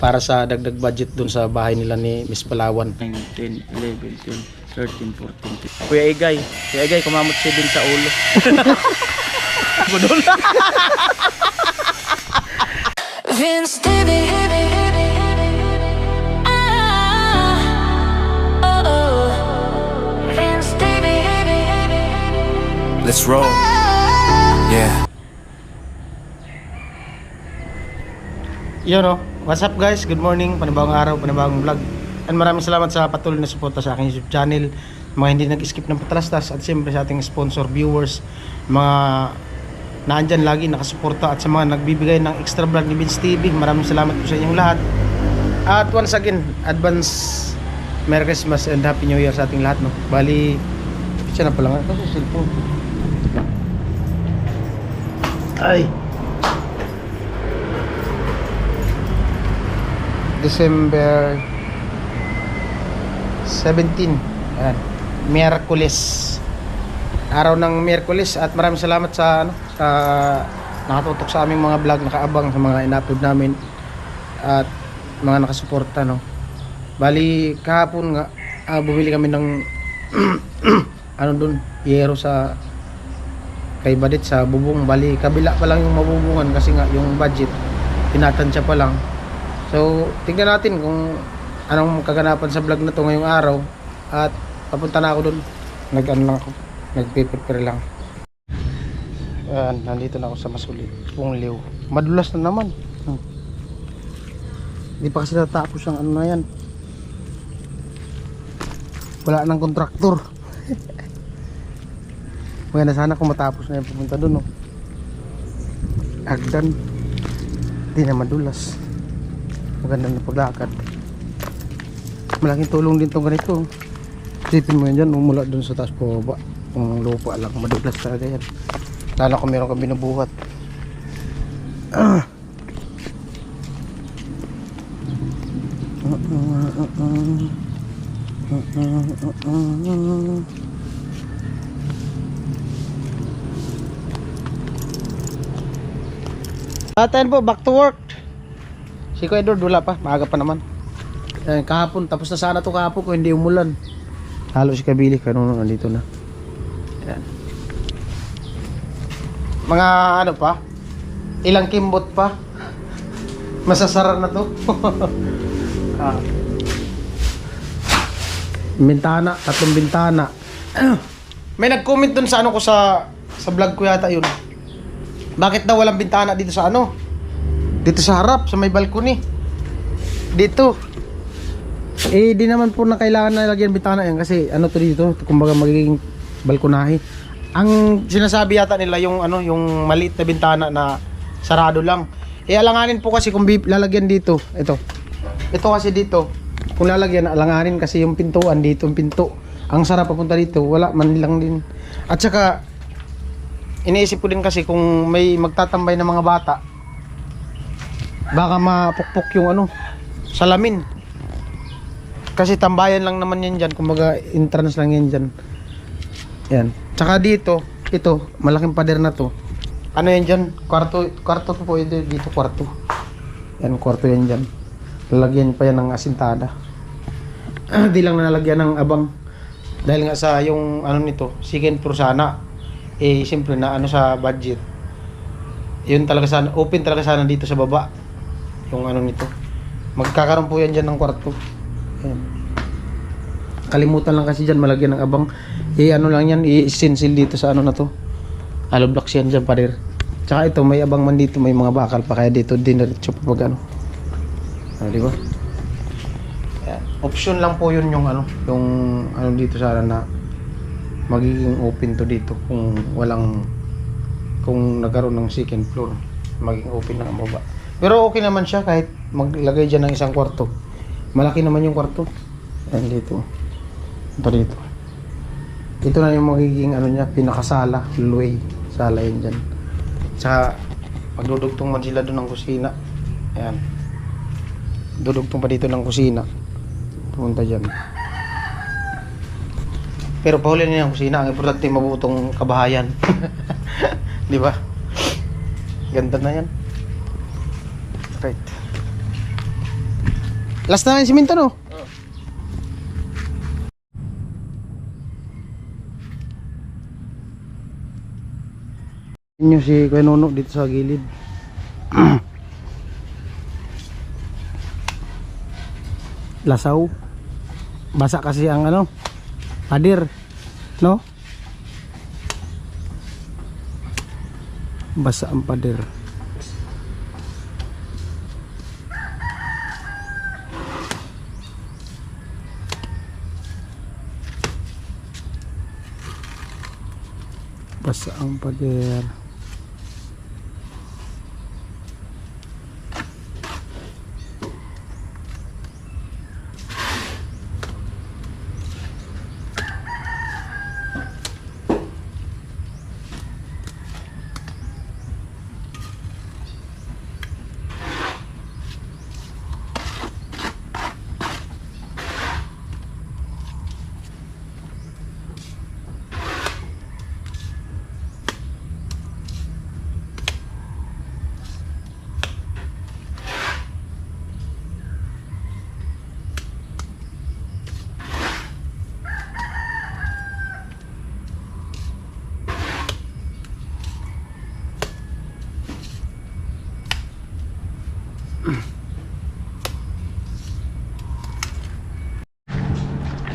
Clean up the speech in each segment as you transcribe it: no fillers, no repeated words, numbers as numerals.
para sa dagdag budget dun sa bahay nila ni Miss Palawan. 9, 10, 11, 12, 13, 14, 15. Kuya Igay, kumamot siya din sa ulo. Budol. Vince Stevie. Vince Stevie. Let's roll. Yeah. Yun o, what's up guys? Good morning, panibagong araw, panibagong vlog. And maraming salamat sa patuloy na suporta sa aking YouTube channel, mga hindi nag-skip ng patalastas, at siyempre sa ating sponsor, viewers, mga naandyan lagi nakasuporta, at sa mga nagbibigay ng extra vlog ni Vince TV. Maraming salamat po sa inyong lahat. At once again, advance Merry Christmas and Happy New Year sa ating lahat, no? Bali, siya na pala nga. Ito sa cellphone. Ay! December 17, ayan, Miyerkules, araw ng Miyerkules. At maraming salamat sa sa nakatutok sa aming mga vlog, nakaabang sa mga in-upload namin at mga nakasuporta, no. Bali kahapon nga bumili kami ng ano dun, yero sa kay Badit sa bubong. Bali kabila pa lang yung mabubungan kasi nga yung budget tinatansya pa lang. So, tignan natin kung anong kaganapan sa vlog na to ngayong araw. At papunta na ako doon. Nagpe-prepare lang. Nandito na ako sa Masulit, Pungliw. Madulas na naman. Hindi pa kasi natapos ang ano na yan. Wala nang kontraktor. Maganda sana kung matapos na yung pupunta doon, no? Agdan. Hindi na madulas. Maganda na paglakad. Malaking tulong din itong ganito. Sipin mo yan dyan, umula dun sa taas po baba. Kung lupa lang, madulas talaga yan. Lalo kung meron kang binubuhat. Atin po, back to work. Si Kuya Edward wala pa, maaga pa naman. Kahapon, tapos na sana to kahapon kung hindi umulan. Halo si Kabili, kanino nandito na. Ayan. Mga ano pa, ilang kimbot pa. Masasara na to. Bintana, 3 bintana. May nag-comment dun sa ano ko sa vlog ko yata yun. Bakit daw walang bintana dito sa ano? Dito sa harap, sa may balcony. Dito. Di naman po na kailangan na lagyan bintana yan kasi ano to dito, kumbaga magiging balkonahe. Ang sinasabi yata nila yung ano, yung maliit na bintana na sarado lang. Alanganin po kasi kung lalagyan dito, ito. Ito kasi dito, kung lalagyan, alanganin kasi yung pintuan dito, yung pinto. Ang sarap papunta dito, wala man lang din. At saka iniisip ko din kasi kung may magtatambay na mga bata, baka mapukpok yung ano, salamin. Kasi tambayan lang naman yan dyan, kumbaga entrance lang yan dyan. Yan. Tsaka dito, ito, malaking pader na to. Ano yan dyan? Kwarto to po ito, dito kwarto. Yan, kwarto yan dyan. Lalagyan pa yan ng asintada. Di lang nalagyan ng abang. Dahil nga sa yung ano nito, second floor sana. Siyempre na ano sa budget. Yun talaga sana, open talaga sana dito sa baba. Yung ano nito. Magkakaroon po yan dyan ng kwarto. Ayan. Kalimutan lang kasi dyan malagyan ng abang. Ano lang yan, i-stencil dito sa ano na to. Hollow blocks yan dyan parir. Tsaka ito may abang man dito, may mga bakal pa, kaya dito diniretso pa pag ano. Diba? Ayan. Option lang po yun yung ano, yung ano dito sana na magiging open to dito kung walang, kung nagkaroon ng second floor, magiging open lang ang baba. Pero okay naman siya kahit maglagay dyan ng isang kwarto. Malaki naman yung kwarto. Ayan dito. Ito dito. Ito na yung magiging ano niya, pinakasala, hallway. Sala yun dyan. Tsaka magdudugtong man sila doon ng kusina. Ayan. Dudugtong pa dito ng kusina. Pumunta dyan. Pero pahuli na yung kusina. Ang importante mabutong kabahayan. Di ba? Ganda na yan. Right. Last na yung siminto, no? Inyo si Kuya Nuno dito sa gilid. Lasaw. Basa kasi ang ano, pader, no? Basa ang pader. Basa ang pader.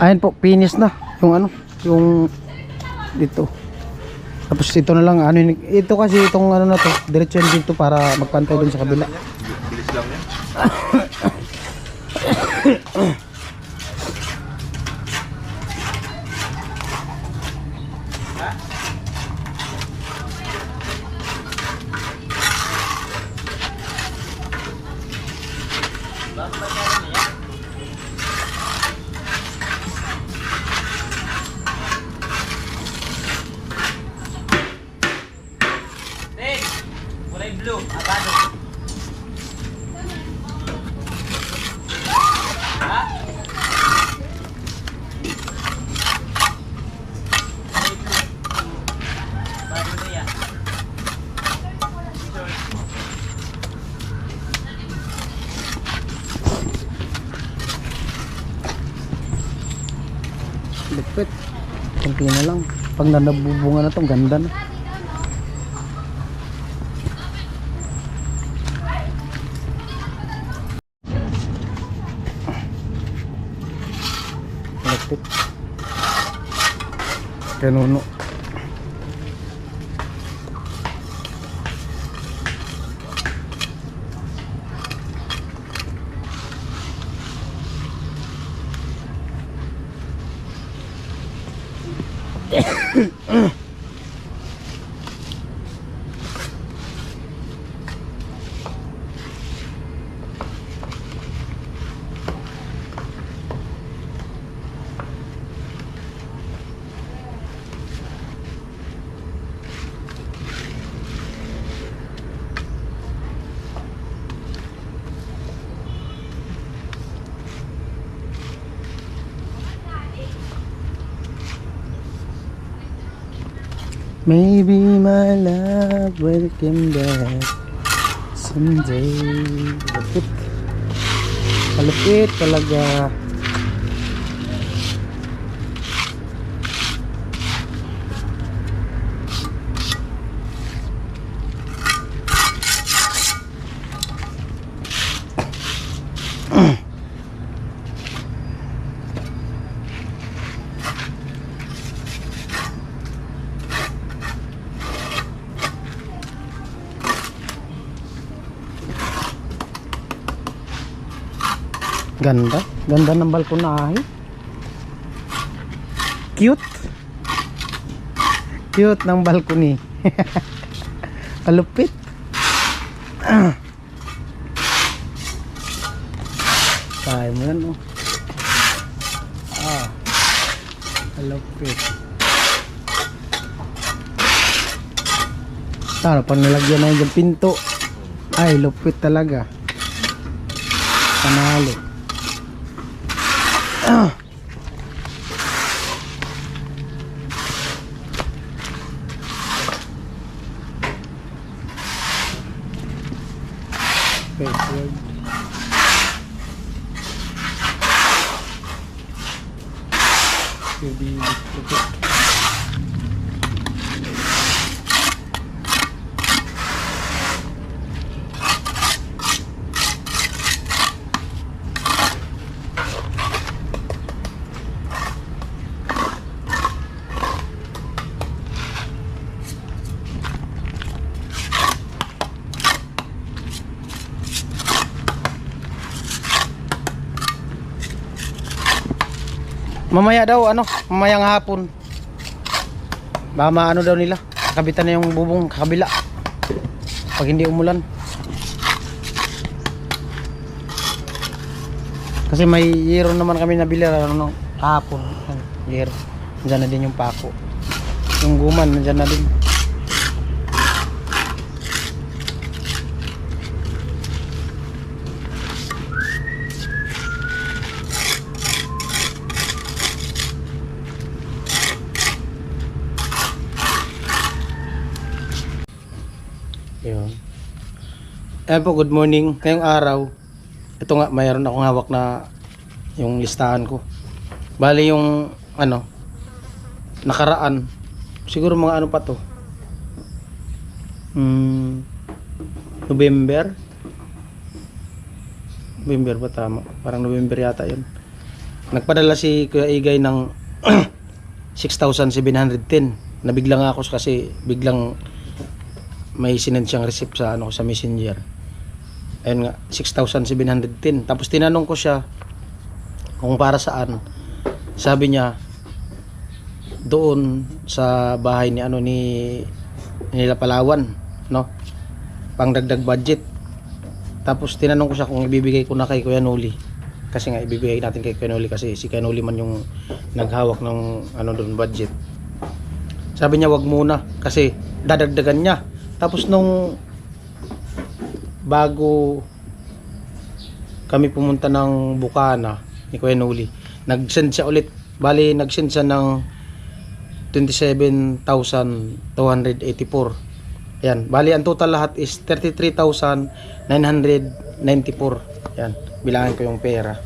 Ayan po, finish na yung ano, yung dito. Tapos ito na lang, ano ito kasi itong ano na to, diretso yan dito para magpantay dun sa kabila. Bilis lang yan. Lupit. Kunti na lang. Pag nabubunga na to, ganda na. Lupit. Kaya Nuno. Maybe my love will come back someday. Malupit. Malupit talaga. Ganda. Ganda ng balkonahe. Cute. Cute ng balcony. Kalupit. Kaya mo yan, oh. Kalupit. Tara, pag nalagyan na yung pinto. Ay, lupit talaga. Panalo. Mamaya daw, mamayang hapon. Baka maano daw nila. Kabitan na yung bubong kabila. Pag hindi umulan. Kasi may yero naman kami nabili hapon. Yero. Nandiyan na din yung pako. Yung guman, nandiyan na din. Yun. Ayan po, good morning. Ngayong araw, ito nga, mayroon akong hawak na yung listahan ko. Bali yung, nakaraan. Siguro mga pa to. November ba tama? Parang November yata yun. Nagpadala si Kuya Igay ng 6,710. Nabigla nga ako kasi biglang may sinend siyang receipt sa sa Messenger. Ayun nga, 6,710. Tapos tinanong ko siya kung para saan. Sabi niya doon sa bahay ni nila Palawan, no? Pangdagdag budget. Tapos tinanong ko siya kung ibibigay ko na kay Kuya Noli. Kasi nga ibibigay natin kay Kuya Noli kasi si Kuya Noli man yung naghawak ng doon budget. Sabi niya wag muna kasi dadagdagan niya. Tapos nung bago kami pumunta ng Bukana ni Kuya Noli, nag-send siya ulit. Bali, nag-send siya ng 27,284. Ayan. Bali, ang total lahat is 33,994. Ayan. Bilangin ko yung pera.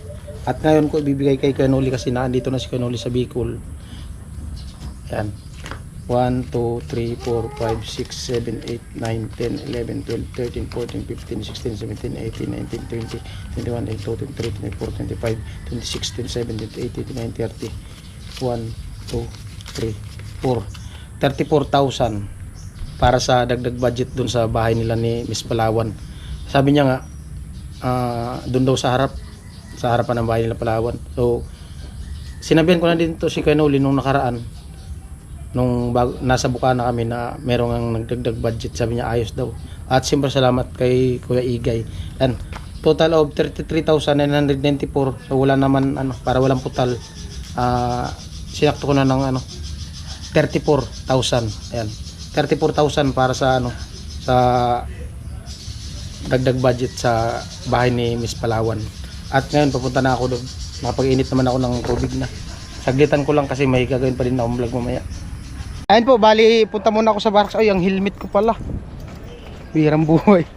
At ngayon ko ibibigay kay Kuya Noli kasi naandito na si Kuya Noli sa Bicol. Ayan. 1, 2, 3, 4, 5, 6, 7, 8, 9, 10, 11, 12, 13, 14, 15, 16, 17, 18, 19, 20, 21, 22, 23, 24, 25, 26, 27, 28, 29, 30. 1, 2, 3, 4. 34,000 para sa dagdag budget dun sa bahay nila ni Miss Palawan. Sabi niya nga, dun daw sa harapan ng bahay nila Palawan. So, sinabihan ko na din to si Kuya Noli nung nakaraan. Nung nasa Bukana kami na merong ang nagdagdag budget, sabi niya ayos daw. At siyempre salamat kay Kuya Igay. And total of 33,994. So wala naman para walang putal. Sinakto ko na ng 34,000. Ayan. 34,000 para sa sa dagdag budget sa bahay ni Miss Palawan. At ngayon papunta na ako doon. Nakapag-init naman ako ng tubig na. Saglitan ko lang kasi may gagawin pa din akong vlog mamaya. Ayun po, bali punta muna ako sa barracks. Ay, ang helmet ko pala. Birang buhay.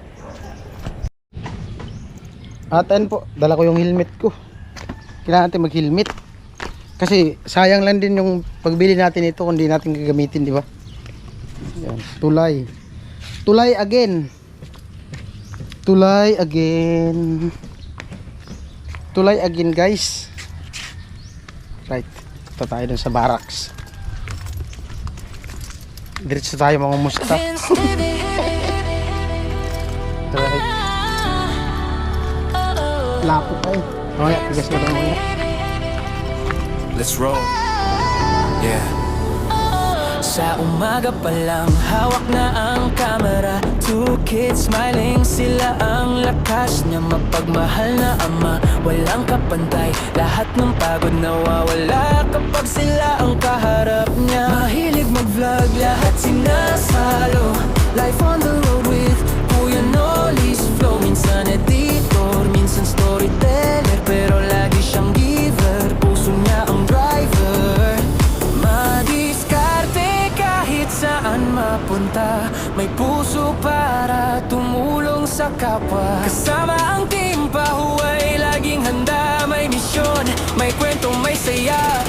At ayun po, dala ko yung helmet ko. Kailangan natin mag-helmet. Kasi sayang lang din yung pagbili natin ito kung di natin gagamitin, di ba? Yan, tulay. Tulay again. Tulay again. Tulay again, guys. Right. Ito tayo dun sa barracks. Diretso tayo mga musta. Vince TV. Right. Lapo pa eh. Mamaya, tigas na lang muna. Let's roll. Yeah. Sa umaga pa lang, hawak na ang kamera. Two kids smiling, sila ang lakas niya. Mapagmahal na ama, walang kapantay. Lahat ng pagod nawawala kapag sila ang kaharap niya. Mahilig mag-vlog, lahat sinasalo. Life on the road with Kuya Noli's flow. Minsan editor, minsan storyteller, pero lagi siyang giver. Puso niya ang driver. Madiskarte kahit saan mapunta. May puso para tumulong sa kapwa. Kasama ang team pahuway, laging handa. May misyon, may kwento, may saya.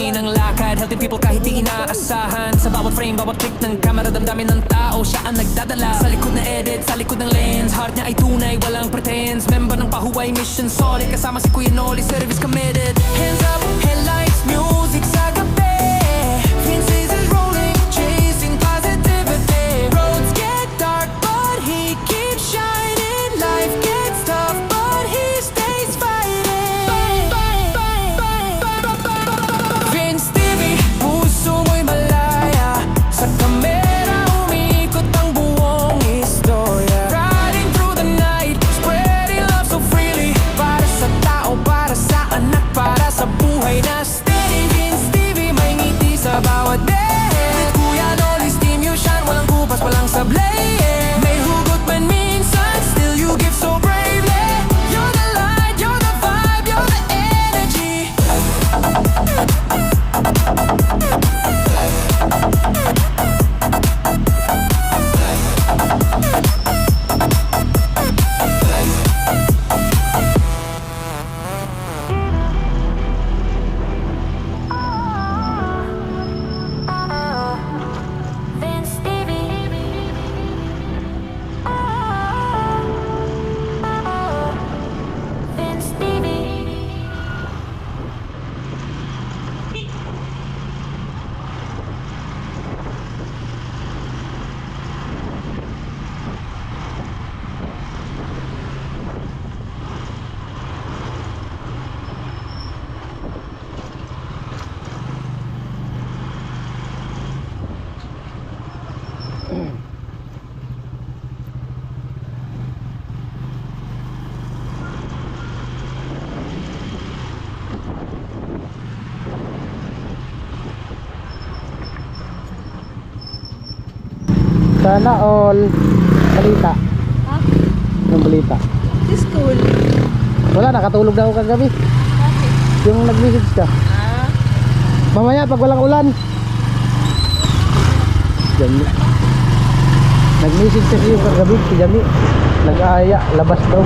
Sabay ng lakad, helping people kahit di inaasahan. Sa bawat frame, bawat click ng camera, damdamin ng tao, siya ang nagdadala. Sa likod na edit, sa likod ng lens, heart niya ay tunay, walang pretense. Member ng pahuway, mission solid, kasama si Kuya Noli, service committed. Hands up, headlights, music sa gabi. Vince's is rolling, chasing positivity. Roads get dark, but he keeps shining. Life gets tough, but he stays fighting. Vince TV, puso mo'y malaya. Sa kamera, umikot ang buong istorya. Riding through the night, spreading love so freely. Para sa tao, para sa anak, para sa buhay na steady. Vince TV, may ngiti sa bawat day. With Kuya Noli's team, you shine. Walang kupas, walang sablay. May hugot man minsan, still you give so bravely. You're the light, you're the vibe, you're the energy. Vince TV. Vince TV. Sana all. Balita. Ha? Anong balita? Sa school. Wala, nakatulog na ako kagabi. Bakit? Yung nag-message ka. Mamaya pag walang ulan. Jami. Nag-message kasi yung kagabi si Jami. Nag-aaya, labas daw.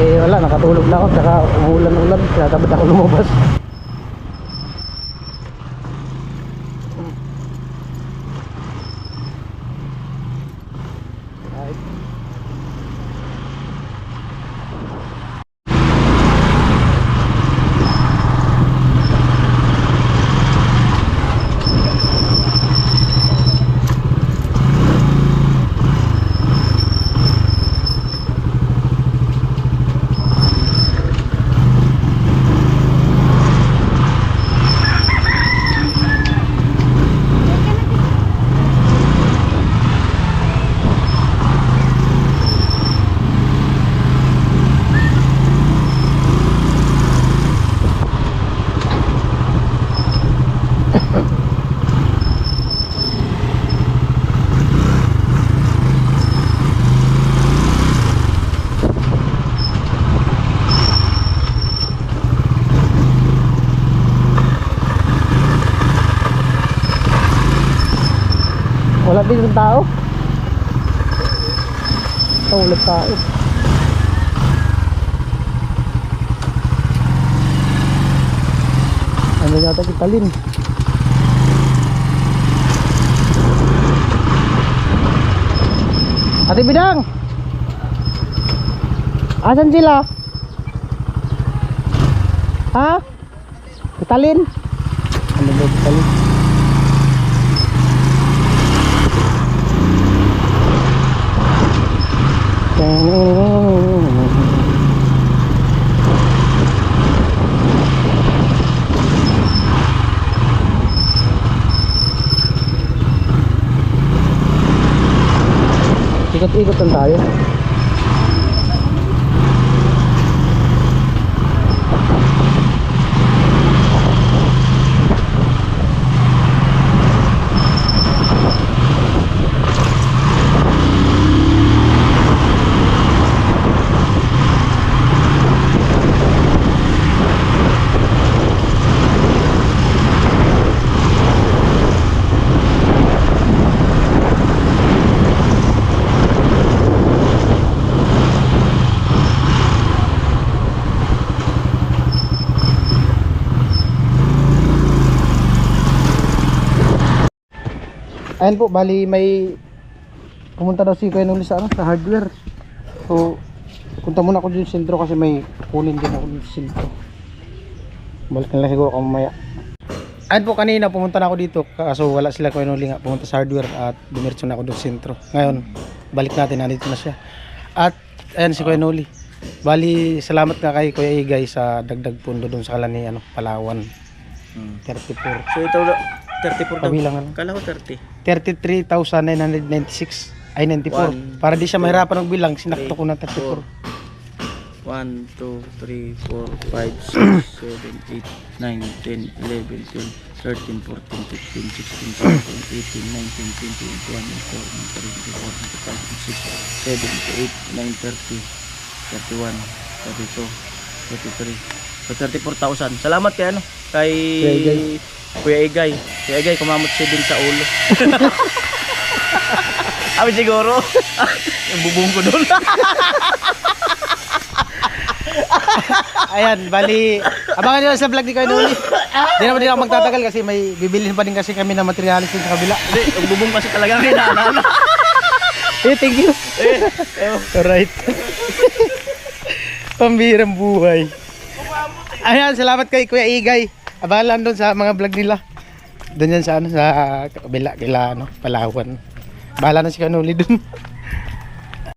Eh wala, nakatulog na ako. Tsaka umulan-ulan. Kaya dapat ako lumabas. Wala din yung tao. Wala tao. Ano yata kitalin? Ate Bidang! Asan sila? Ha? Kitalin? Ano ba kitalin? Ikot-ikot lang tayo. Ayan po, bali may pumunta daw si Kuya Noli sa, sa hardware. So, punta muna ako dun sa sentro kasi may kunin din ako dun sa sentro. Balik na lang siguro ako mamaya. Ayan po, kanina pumunta na ako dito kaso wala sila Kuya Noli nga. Pumunta sa hardware at dumiretso na ako dun sa sentro. Ngayon, balik natin, nandito na siya. At ayan si Kuya Noli. Bali, salamat nga kay Kuya Igay sa dagdag pundo dun sa Kalani, Palawan. 34. So ito 34 daw. Kabilangan. Kala ko 30. 33,996 ay 94. Para di siya mahirapan ng bilang, sinakto ko na 34. 1, 2, 3, 4, 5, 6, 7, 8, 9, 10, 11, 12, 13, 14, 15, 16, 17, 18, 19, 20, 21, 22, 23, 24, 25, 26, 27, 28, 9, 30, 31, 32, 33. So 34,000. Salamat kay kay Kuya Igay. Kuya Igay, kumamot siya din sa ulo. Abi siguro. Yung bubong ko doon. Ayan, bali, abangan nyo sa vlog ni Kuya Noli. Di naman din ako magtatagal kasi may bibilhin pa din kasi kami ng materialis din sa kabila. Hindi, yung bubong kasi talaga kinaalala. Thank you. Alright. Pambirang buhay. Ayan, salamat kay Kuya Igay. Abangan lang doon sa mga vlog nila. Doon yan sa sa kabila, kila Palawan. Bahala na si Kuya Noli doon.